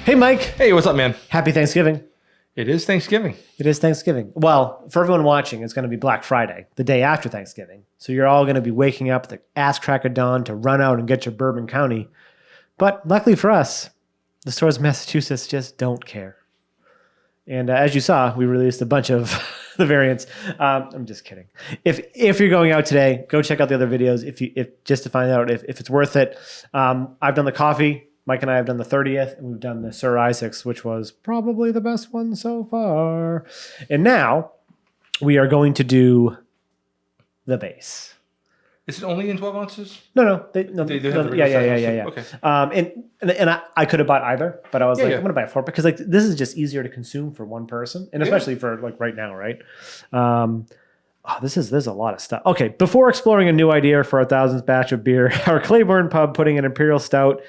Hey, Mike. Hey, what's up, man? Happy Thanksgiving. It is Thanksgiving. It is Thanksgiving. Well, for everyone watching, it's going to be Black Friday, the day after Thanksgiving. So you're all going to be waking up at the ass crack of dawn to run out and get your Bourbon County. But luckily for us, the stores in Massachusetts just don't care. And as you saw, we released a bunch of the variants. I'm just kidding. If you're going out today, go check out the other videos. If just to find out if it's worth it. I've done the coffee. Mike and I have done the 30th, and we've done the Sir Isaac's, which was probably the best one so far. And now we are going to do the base. Is it only in 12 ounces? No. They have the Yeah. Okay. And I could have bought either, but I was I'm going to buy a 4 because like this is just easier to consume for one person, and especially for like right now, right? There's a lot of stuff. Okay, before exploring a new idea for our 1000th batch of beer, our Claiborne pub putting an Imperial Stout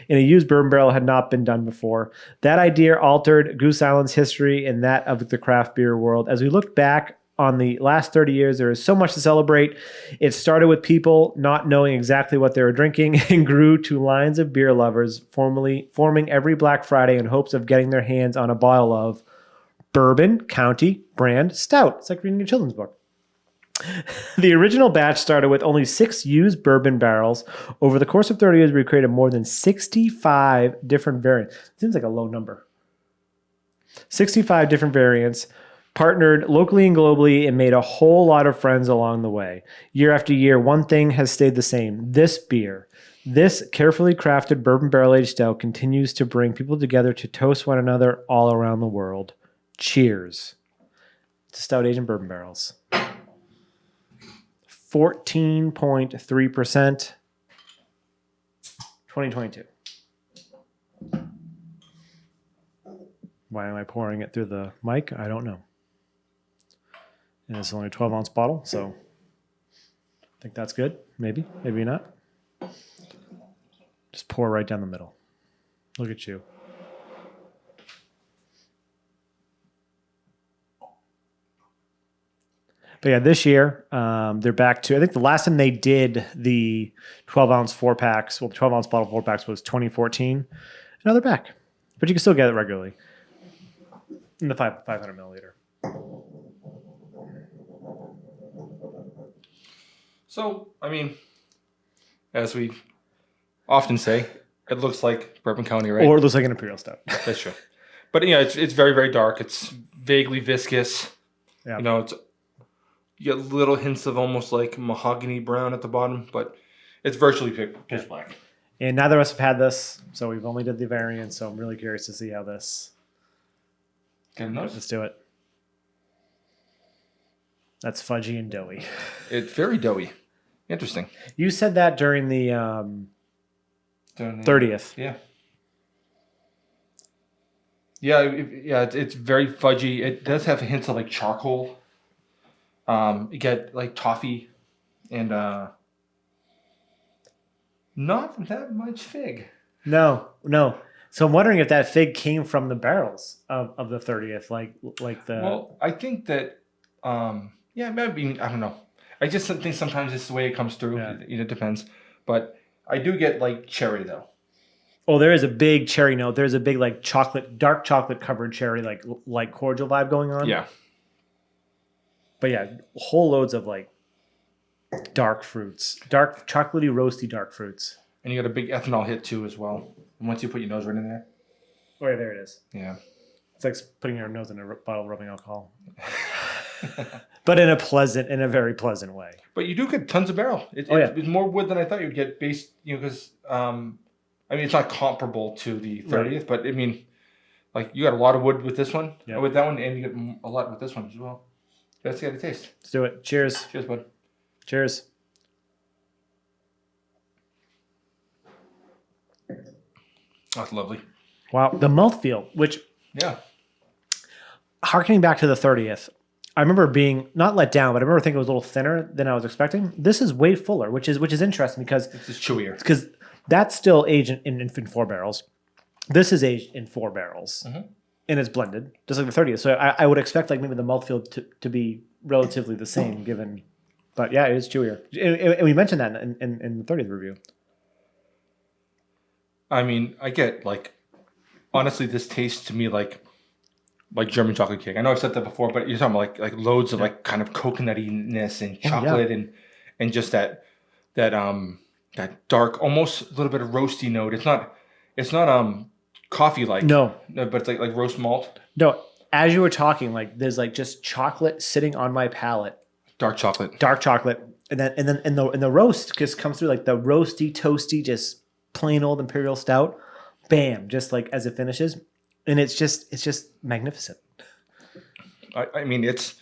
in a used bourbon barrel had not been done before. That idea altered Goose Island's history and that of the craft beer world. As we look back on the last 30 years, there is so much to celebrate. It started with people not knowing exactly what they were drinking and grew to lines of beer lovers forming every Black Friday in hopes of getting their hands on a bottle of Bourbon County brand Stout. It's like reading a children's book. The original batch started with only 6 used bourbon barrels. Over the course of 30 years, we created more than 65 different variants. Seems like a low number. 65 different variants, partnered locally and globally, and made a whole lot of friends along the way. Year after year, one thing has stayed the same. This beer, this carefully crafted bourbon barrel-aged stout continues to bring people together to toast one another all around the world. Cheers to stout aged in bourbon barrels. 14.3%, 2022. Why am I pouring it through the mic? I don't know. And it's only a 12-ounce bottle, so I think that's good. Maybe, maybe not. Just pour right down the middle. Look at you. But yeah, this year, they're back to, I think the last time they did the 12-ounce 4-packs, 12-ounce bottle 4-packs was 2014. Now they're back. But you can still get it regularly in the 500 milliliter. So, I mean, as we often say, it looks like Bourbon County, right? Or it looks like an Imperial Stout. That's true. But, yeah, it's very, very dark. It's vaguely viscous. Yeah. You know, you get little hints of almost like mahogany brown at the bottom, but it's virtually pitch black. And neither of us have had this, so we've only did the variant, so I'm really curious to see how this... Let's do it. That's fudgy and doughy. It's very doughy. Interesting. You said that during the 30th. Yeah. Yeah, it's very fudgy. It does have hints of like charcoal. You get like toffee and not that much fig. No. So I'm wondering if that fig came from the barrels of the 30th, like the. Well, I think that maybe I don't know. I just think sometimes it's the way it comes through. Yeah. It depends, but I do get like cherry though. Oh, there is a big cherry note. There's a big like dark chocolate covered cherry like cordial vibe going on. Yeah. But yeah, whole loads of like dark fruits, dark chocolatey, roasty dark fruits. And you got a big ethanol hit too as well. And once you put your nose right in there. Oh yeah, there it is. Yeah. It's like putting your nose in a bottle of rubbing alcohol. But in a very pleasant way. But you do get tons of barrel. It's more wood than I thought you'd get based, because I mean it's not comparable to the 30th, right. But I mean, like you got a lot of wood with this one, with that one, and you get a lot with this one as well. Let's get a taste. Let's do it. Cheers. Cheers, bud. Cheers. That's lovely. Wow. The mouthfeel, which... Yeah. Harkening back to the 30th, I remember being not let down, but I remember thinking it was a little thinner than I was expecting. This is way fuller, which is interesting because... This is chewier. Because that's still aged in 4 barrels. This is aged in 4 barrels. Mm-hmm. And it's blended, just like the 30th. So I would expect like maybe the mouthfeel to be relatively the same given... But yeah, it is chewier. And we mentioned that in the 30th review. I mean, I get like honestly, this tastes to me like German chocolate cake. I know I've said that before, but you're talking about like loads of like kind of coconutiness and chocolate and just that dark, almost a little bit of roasty note. It's not coffee like. No, but it's like roast malt. No, as you were talking, like there's like just chocolate sitting on my palate. Dark chocolate. And then the roast just comes through, like the roasty, toasty, just plain old Imperial Stout. Bam, just like as it finishes. And it's just magnificent. I mean, it's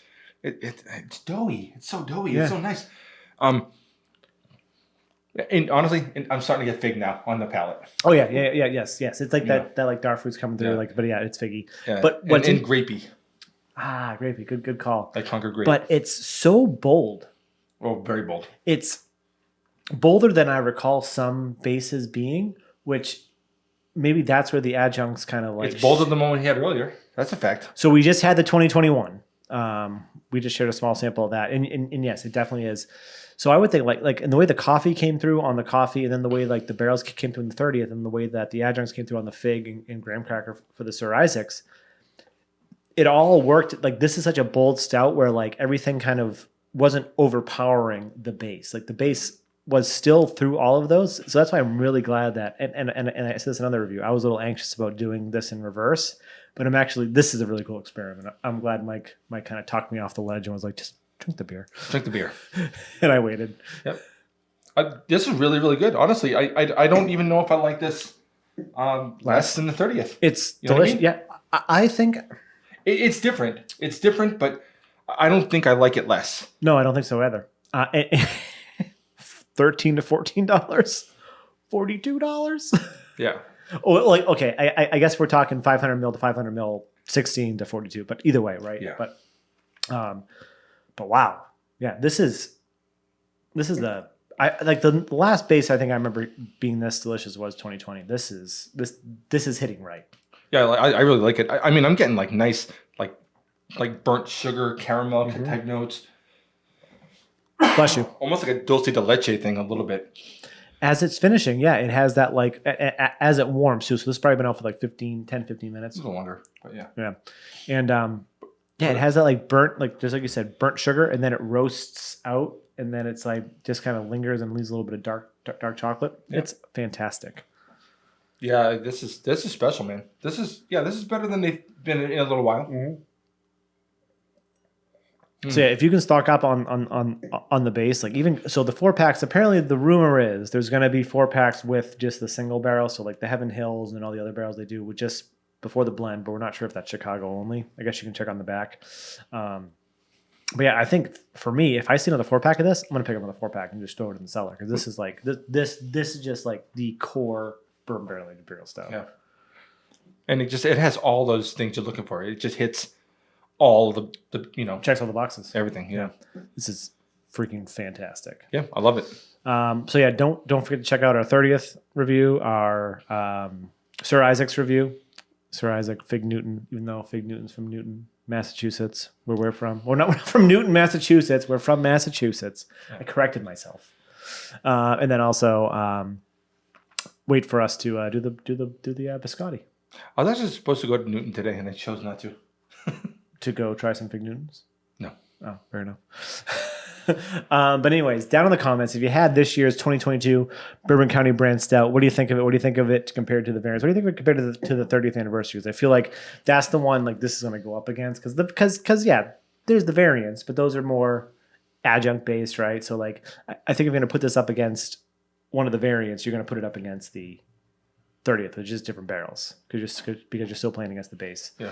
doughy. It's so doughy. Yeah. It's so nice. And honestly, I'm starting to get fig now on the palate. Oh yes. It's like that like dark fruits coming through. Like, but yeah, it's figgy. Yeah. But what's in grapey? Grapey. Good call. Like Conquer grape. But it's so bold. Oh, very bold. It's bolder than I recall some bases being, which. Maybe that's where the adjuncts kind of like... It's bolder than the one we had earlier. That's a fact. So we just had the 2021. We just shared a small sample of that. And yes, it definitely is. So I would think like in the way the coffee came through on the coffee, and then the way like the barrels came through in the 30th, and the way that the adjuncts came through on the fig and graham cracker for the Sir Isaacs, it all worked. Like this is such a bold stout where like everything kind of wasn't overpowering the base. Like the base... was still through all of those. So that's why I'm really glad that, and I said this in another review, I was a little anxious about doing this in reverse, but this is a really cool experiment. I'm glad Mike kind of talked me off the ledge and was like, just drink the beer. Drink the beer. And I waited. Yep. This is really, really good. Honestly, I don't even know if I like this less than the 30th. It's delicious. I mean? Yeah. I think... It's different. It's different, but I don't think I like it less. No, I don't think so either. $13 to $14, $42. Yeah. Oh, like okay. I guess we're talking 500 mil to 500 mil, 16 to 42. But either way, right? Yeah. But wow. Yeah. This is the last base I think I remember being this delicious was 2020. This is hitting right. Yeah, I really like it. I mean, I'm getting like nice like burnt sugar, caramel type notes. Bless you. Almost like a dulce de leche thing a little bit. As it's finishing, yeah, it has that like, as it warms too. So this has probably been out for like 10, 15 minutes. A little longer, but yeah. Yeah. And it has that like burnt, like just like you said, burnt sugar, and then it roasts out, and then it's like just kind of lingers and leaves a little bit of dark chocolate. Yeah. It's fantastic. Yeah, this is special, man. This is better than they've been in a little while. Mm-hmm. So yeah, if you can stock up on the base, like even so the 4-packs, apparently the rumor is there's going to be 4-packs with just the single barrel. So like the Heaven Hills and all the other barrels they do with just before the blend, but we're not sure if that's Chicago only. I guess you can check on the back. But yeah, I think for me, if I see another 4-pack of this, I'm going to pick up another 4-pack and just throw it in the cellar. Cause this is like, this is just like the core bourbon barrel aged Imperial Stout. Yeah. And it has all those things you're looking for. It just hits all the checks all the boxes. Everything, yeah. This is freaking fantastic. Yeah, I love it. So yeah, don't forget to check out our 30th review, our Sir Isaac's review. Sir Isaac Fig Newton, even though Fig Newton's from Newton, Massachusetts, where we're from. We're not from Newton, Massachusetts. We're from Massachusetts. Yeah. I corrected myself. And then also wait for us to do the biscotti. I was actually supposed to go to Newton today, and I chose not to. To go try some Fig Newtons? No. Oh, fair enough. But anyways, down in the comments, if you had this year's 2022 Bourbon County Brand Stout, what do you think of it? What do you think of it compared to the variants? What do you think of it compared to the 30th anniversary? I feel like that's the one like this is going to go up against because yeah, there's the variants, but those are more adjunct based, right? So like I think if you're going to put this up against one of the variants, you're going to put it up against the 30th, which is different barrels because you're still playing against the base. Yeah.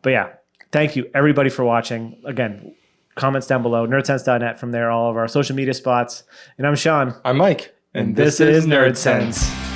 But yeah, thank you everybody for watching. Again, comments down below, nerdsense.net, from there, all of our social media spots. And I'm Sean. I'm Mike. And this is Nerdsense.